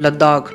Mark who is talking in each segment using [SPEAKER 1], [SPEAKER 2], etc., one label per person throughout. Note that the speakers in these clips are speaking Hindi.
[SPEAKER 1] लद्दाख।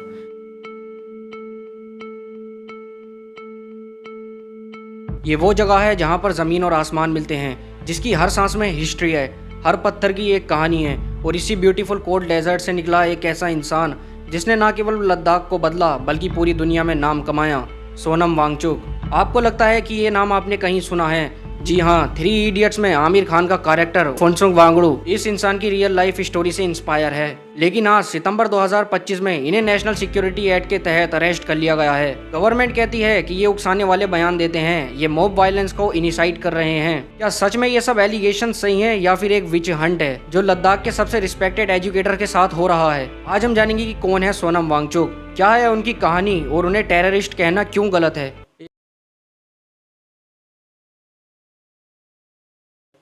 [SPEAKER 1] ये वो जगह है जहाँ पर ज़मीन और आसमान मिलते हैं, जिसकी हर सांस में हिस्ट्री है, हर पत्थर की एक कहानी है। और इसी ब्यूटीफुल कोल्ड डेजर्ट से निकला एक ऐसा इंसान जिसने न केवल लद्दाख को बदला बल्कि पूरी दुनिया में नाम कमाया, सोनम वांगचुक। आपको लगता है कि ये नाम आपने कहीं सुना है? जी हाँ, 3 इडियट्स में आमिर खान का कैरेक्टर फोनसुक वांगडू इस इंसान की रियल लाइफ स्टोरी से इंस्पायर है। लेकिन आज सितंबर 2025 में इन्हें नेशनल सिक्योरिटी एक्ट के तहत अरेस्ट कर लिया गया है। गवर्नमेंट कहती है कि ये उकसाने वाले बयान देते हैं, ये मॉब वायलेंस को इनिशिएट कर रहे हैं। क्या सच में ये सब एलिगेशन सही है या फिर एक विच हंट है जो लद्दाख के सबसे रिस्पेक्टेड एजुकेटर के साथ हो रहा है? आज हम जानेंगे कि कौन है सोनम वांगचुक, क्या है उनकी कहानी और उन्हें टेररिस्ट कहना क्यों गलत है।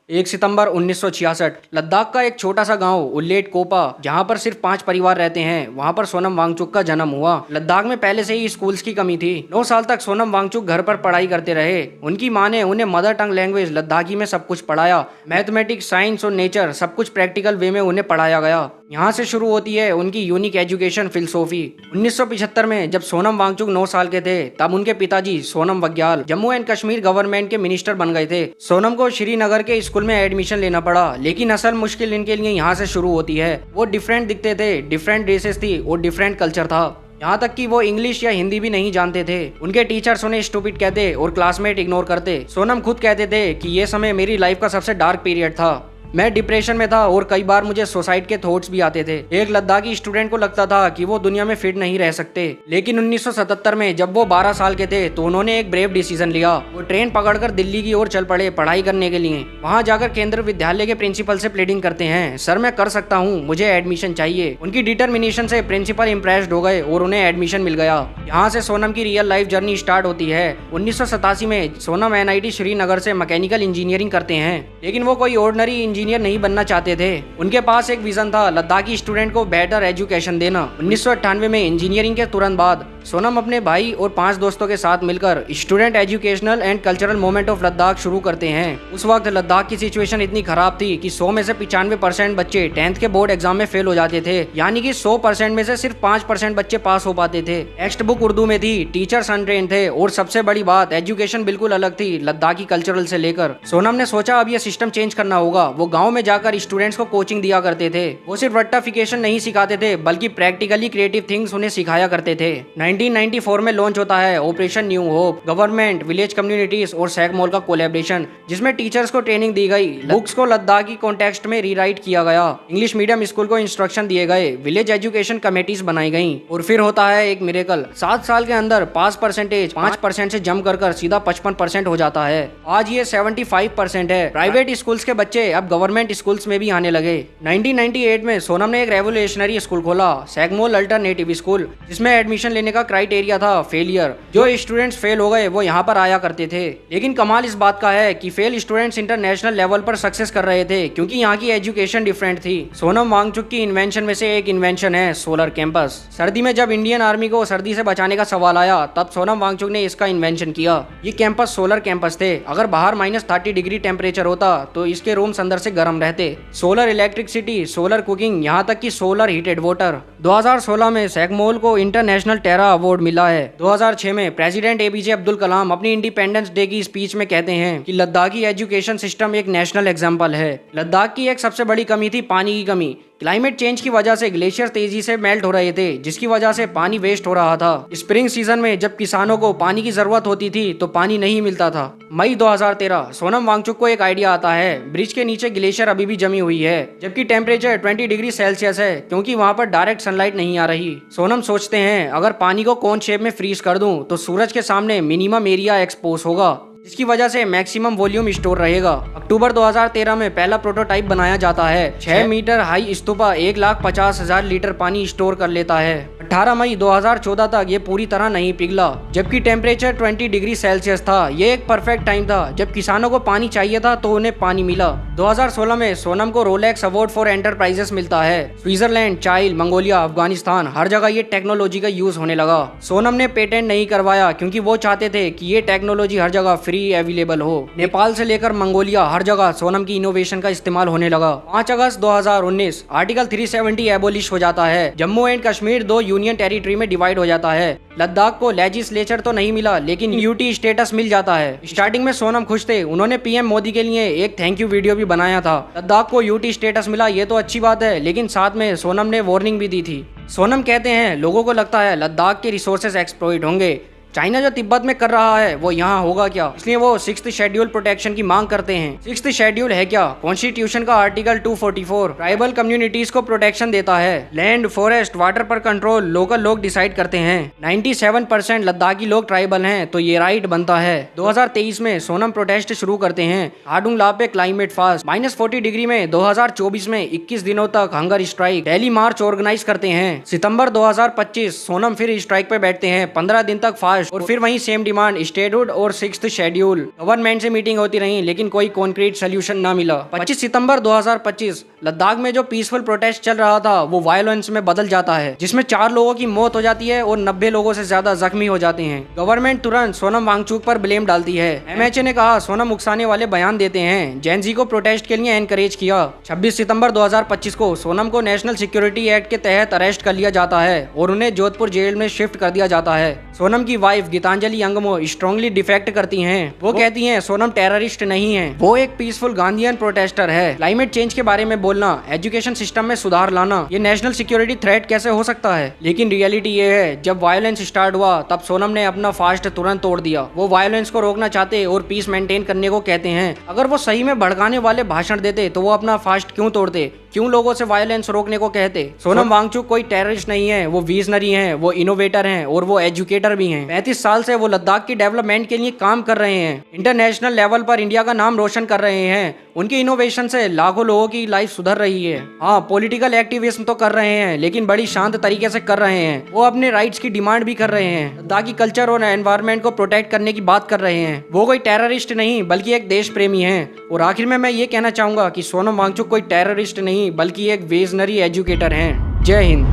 [SPEAKER 1] 1 सितंबर 1966 लद्दाख का एक छोटा सा गांव उल्लेट कोपा, जहां पर सिर्फ 5 परिवार रहते हैं, वहां पर सोनम वांगचुक का जन्म हुआ। लद्दाख में पहले से ही स्कूल्स की कमी थी। 9 साल तक सोनम वांगचुक घर पर पढ़ाई करते रहे। उनकी मां ने उन्हें मदर टंग लैंग्वेज लद्दाखी में सब कुछ पढ़ाया। मैथमेटिक्स, साइंस और नेचर सब कुछ प्रैक्टिकल वे में उन्हें पढ़ाया गया। यहाँ से शुरू होती है उनकी यूनिक एजुकेशन फिलोसॉफी। 1975 में जब सोनम वांगचुक 9 साल के थे, तब उनके पिताजी सोनम वग्याल जम्मू एंड कश्मीर गवर्नमेंट के मिनिस्टर बन गए थे। सोनम को श्रीनगर के स्कूल में एडमिशन लेना पड़ा, लेकिन असल मुश्किल इनके लिए यहाँ से शुरू होती है। वो डिफरेंट दिखते थे, डिफरेंट ड्रेसेस थी और डिफरेंट कल्चर था। यहाँ तक कि वो इंग्लिश या हिंदी भी नहीं जानते थे। उनके टीचर्स उन्हें स्टूपिड कहते और क्लासमेट इग्नोर करते। सोनम खुद कहते थे कि ये समय मेरी लाइफ का सबसे डार्क पीरियड था। मैं डिप्रेशन में था और कई बार मुझे सुसाइड के थॉट्स भी आते थे। एक लद्दाखी स्टूडेंट को लगता था कि वो दुनिया में फिट नहीं रह सकते। लेकिन 1977 में जब वो 12 साल के थे तो उन्होंने एक ब्रेव डिसीजन लिया। वो ट्रेन पकड़कर दिल्ली की ओर चल पड़े पढ़ाई करने के लिए। वहाँ जाकर केंद्र विद्यालय के प्रिंसिपल से प्लीडिंग करते हैं, सर मैं कर सकता हूँ, मुझे एडमिशन चाहिए। उनकी डिटर्मिनेशन से प्रिंसिपल इम्प्रेस्ड हो गए और उन्हें एडमिशन मिल गया। यहाँ से सोनम की रियल लाइफ जर्नी स्टार्ट होती है। 1987 में सोनम NIT श्रीनगर से मैकेनिकल इंजीनियरिंग करते हैं, लेकिन वो कोई ऑर्डिनरी इंजीनियर नहीं बनना चाहते थे। उनके पास एक विजन था, लद्दाखी स्टूडेंट को बेटर एजुकेशन देना। 1998 में इंजीनियरिंग के तुरंत बाद सोनम अपने भाई और 5 दोस्तों के साथ मिलकर student educational and cultural movement of Ladakh शुरू करते हैं। उस वक्त लद्दाख की सिचुएशन इतनी खराब थी कि 100 में से 95% बच्चे 10th के बोर्ड एग्जाम में फेल हो जाते थे, यानी कि 100% में से सिर्फ 5% बच्चे पास हो पाते थे। टेक्स्ट बुक उर्दू में थी, टीचर्स अनट्रेन्ड थे और सबसे बड़ी बात एजुकेशन बिल्कुल अलग थी लद्दाखी कल्चरल से लेकर। सोनम ने सोचा अब ये सिस्टम चेंज करना होगा। वो गाँव में जाकर स्टूडेंट्स को कोचिंग दिया करते थे। वो सिर्फ रट्टाफिकेशन नहीं सिखाते थे बल्कि प्रैक्टिकली क्रिएटिव थिंग्स उन्हें सिखाया करते थे। 1994 में लॉन्च होता है operation new hope, government, village communities और सैगमोल का कोलैबोरेशन, जिसमें टीचर्स को ट्रेनिंग दी गई, बुक्स को लद्दाखी कॉन्टेक्स्ट में रीराइट किया गया, इंग्लिश मीडियम स्कूल को इंस्ट्रक्शन दिए गए, विलेज एजुकेशन कमेटीज बनाई गई। और फिर होता है एक मिरेकल। 7 साल के अंदर पास परसेंटेज 5% से जम कर सीधा 55% हो जाता है। आज ये 75% है। प्राइवेट स्कूल्स के बच्चे अब गवर्नमेंट स्कूल्स में भी आने लगे। 1998 में सोनम ने एक रेवोल्यूशनरी स्कूल खोला, सैगमोल अल्टरनेटिव स्कूल, जिसमें एडमिशन लेने का क्राइटेरिया था फेलियर। जो स्टूडेंट्स फेल हो गए वो यहाँ पर आया करते थे। लेकिन कमाल इस बात का है कि फेल स्टूडेंट्स इंटरनेशनल लेवल पर सक्सेस कर रहे थे, क्योंकि यहाँ की एजुकेशन डिफरेंट थी। सोनम वांगचुक की इन्वेंशन में से एक इन्वेंशन है सोलर कैंपस। सर्दी में जब इंडियन आर्मी को सर्दी से बचाने का सवाल आया, तब सोनम वांगचुक ने इसका इन्वेंशन किया। ये कैंपस सोलर कैंपस थे। अगर बाहर -30 डिग्री टेम्परेचर होता तो इसके रूम्स अंदर से गर्म रहते। सोलर इलेक्ट्रिसिटी, सोलर कुकिंग, यहाँ तक कि सोलर हीटेड वाटर। 2016 में सैगमोल को इंटरनेशनल टेरा अवार्ड मिला है। 2006 में प्रेसिडेंट APJ अब्दुल कलाम अपनी इंडिपेंडेंस डे की स्पीच में कहते हैं कि लद्दाखी एजुकेशन सिस्टम एक नेशनल एग्जाम्पल है। लद्दाख की एक सबसे बड़ी कमी थी पानी की कमी। क्लाइमेट चेंज की वजह से ग्लेशियर तेजी से मेल्ट हो रहे थे, जिसकी वजह से पानी वेस्ट हो रहा था। स्प्रिंग सीजन में जब किसानों को पानी की जरूरत होती थी तो पानी नहीं मिलता था। मई 2013 सोनम वांगचुक को एक आइडिया आता है। ब्रिज के नीचे ग्लेशियर अभी भी जमी हुई है, जबकि टेम्परेचर 20 डिग्री सेल्सियस है, क्योंकि वहाँ पर डायरेक्ट सनलाइट नहीं आ रही। सोनम सोचते हैं अगर पानी को कोन शेप में फ्रीज कर दूं तो सूरज के सामने मिनिमम एरिया एक्सपोज होगा, जिसकी वजह से मैक्सिमम वॉल्यूम स्टोर रहेगा। अक्टूबर 2013 में पहला प्रोटोटाइप बनाया जाता है। 6 मीटर हाई स्तूपा 1,50,000 लीटर पानी स्टोर कर लेता है। 18 मई 2014 तक ये पूरी तरह नहीं पिघला, जबकि टेम्परेचर 20 डिग्री सेल्सियस था। ये एक परफेक्ट टाइम था जब किसानों को पानी चाहिए था तो उन्हें पानी मिला। 2016 में सोनम को रोलेक्स अवार्ड फॉर एंटरप्राइजेस मिलता है। स्विट्जरलैंड, चाइल, मंगोलिया, अफगानिस्तान, हर जगह ये टेक्नोलॉजी का यूज होने लगा। सोनम ने पेटेंट नहीं करवाया क्योंकि वो चाहते थे कि ये टेक्नोलॉजी हर जगह फ्री अवेलेबल हो। नेपाल से लेकर मंगोलिया हर जगह सोनम की इनोवेशन का इस्तेमाल होने लगा। 5 अगस्त 2019 आर्टिकल 370 एबोलिश हो जाता है। Jammu and Kashmir 2 union union territory में डिवाइड हो जाता है। लद्दाख को लेजिस्लेचर तो नहीं मिला, लेकिन यूटी स्टेटस मिल जाता है। स्टार्टिंग में सोनम खुश थे, उन्होंने पीएम मोदी के लिए एक थैंक यू वीडियो भी बनाया था। लद्दाख को यूटी स्टेटस मिला, ये तो अच्छी बात है, लेकिन साथ में सोनम ने वार्निंग भी दी थी। सोनम कहते हैं लोगों को लगता है लद्दाख के रिसोर्सेज एक्सप्लॉइट होंगे, चाइना जो तिब्बत में कर रहा है वो यहाँ होगा क्या, इसलिए वो 6th शेड्यूल प्रोटेक्शन की मांग करते हैं। 6th शेड्यूल है क्या? कॉन्स्टिट्यूशन का आर्टिकल 244 ट्राइबल कम्युनिटीज को प्रोटेक्शन देता है। लैंड, फॉरेस्ट, वाटर पर कंट्रोल लोकल लोग डिसाइड करते हैं। 97% लद्दाखी लोग ट्राइबल हैं, तो ये राइट बनता है। 2023 में सोनम प्रोटेस्ट शुरू करते हैं। हाडुंग ला पे क्लाइमेट फास्ट -40 डिग्री में 2024 में 21 दिनों तक हंगर स्ट्राइक, दिल्ली मार्च ऑर्गेनाइज करते हैं। सितंबर 2025 सोनम फिर स्ट्राइक पे बैठते हैं, 15 दिन तक फास्ट, और फिर वही सेम डिमांड, स्टेटहुड और 6th शेड्यूल। गवर्नमेंट से मीटिंग होती रही, लेकिन कोई कॉन्क्रीट सोल्यूशन ना मिला। 25 सितंबर 2025 लद्दाख में जो पीसफुल प्रोटेस्ट चल रहा था वो वायलेंस में बदल जाता है, जिसमें 4 लोगों की मौत हो जाती है और 90 लोगों से ज्यादा जख्मी हो जाते हैं। गवर्नमेंट तुरंत सोनम वांगचुक पर ब्लेम डालती है। एमएचए ने कहा सोनम उकसाने वाले बयान देते हैं, जेनजी को प्रोटेस्ट के लिए एनकरेज किया। 26 सितंबर 2025 को सोनम को नेशनल सिक्योरिटी एक्ट के तहत अरेस्ट कर लिया जाता है और उन्हें जोधपुर जेल में शिफ्ट कर दिया जाता है। सोनम की वाइफ गीतांजलि यंगमो स्ट्रांगली डिफेक्ट करती हैं। वो कहती हैं सोनम टेररिस्ट नहीं है, वो एक पीसफुल गांधीयन प्रोटेस्टर है। क्लाइमेट चेंज के बारे में बोलना, एजुकेशन सिस्टम में सुधार लाना, ये नेशनल सिक्योरिटी थ्रेट कैसे हो सकता है? लेकिन रियलिटी ये है, जब वायलेंस स्टार्ट हुआ तब सोनम ने अपना फास्ट तुरंत तोड़ दिया। वो वायलेंस को रोकना चाहते और पीस मेंटेन करने को कहते हैं। अगर वो सही में भड़काने वाले भाषण देते तो वो अपना फास्ट क्यों तोड़ते, क्यों लोगों से वायलेंस रोकने को कहते? सोनम वांगचुक कोई टेररिस्ट नहीं है, वो विजनरी हैं, वो इनोवेटर हैं और वो एजुकेटर भी हैं। 35 साल से वो लद्दाख की डेवलपमेंट के लिए काम कर रहे हैं, इंटरनेशनल लेवल पर इंडिया का नाम रोशन कर रहे हैं। उनकी इनोवेशन से लाखों लोगों की लाइफ सुधर रही है। हाँ, पॉलिटिकल एक्टिविज्म तो कर रहे हैं, लेकिन बड़ी शांत तरीके से कर रहे हैं। वो अपने राइट्स की डिमांड भी कर रहे हैं, लद्दाखी कल्चर और एनवायरनमेंट को प्रोटेक्ट करने की बात कर रहे हैं। वो कोई टेररिस्ट नहीं बल्कि एक देश प्रेमी है। और आखिर में मैं ये कहना चाहूंगा कि सोनम वांगचुक कोई टेररिस्ट नहीं बल्कि एक विजनरी एजुकेटर हैं। जय हिंद।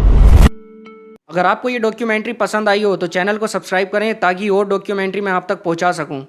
[SPEAKER 1] अगर आपको ये डॉक्यूमेंट्री पसंद आई हो तो चैनल को सब्सक्राइब करें ताकि और डॉक्यूमेंट्री मैं आप तक पहुंचा सकूं।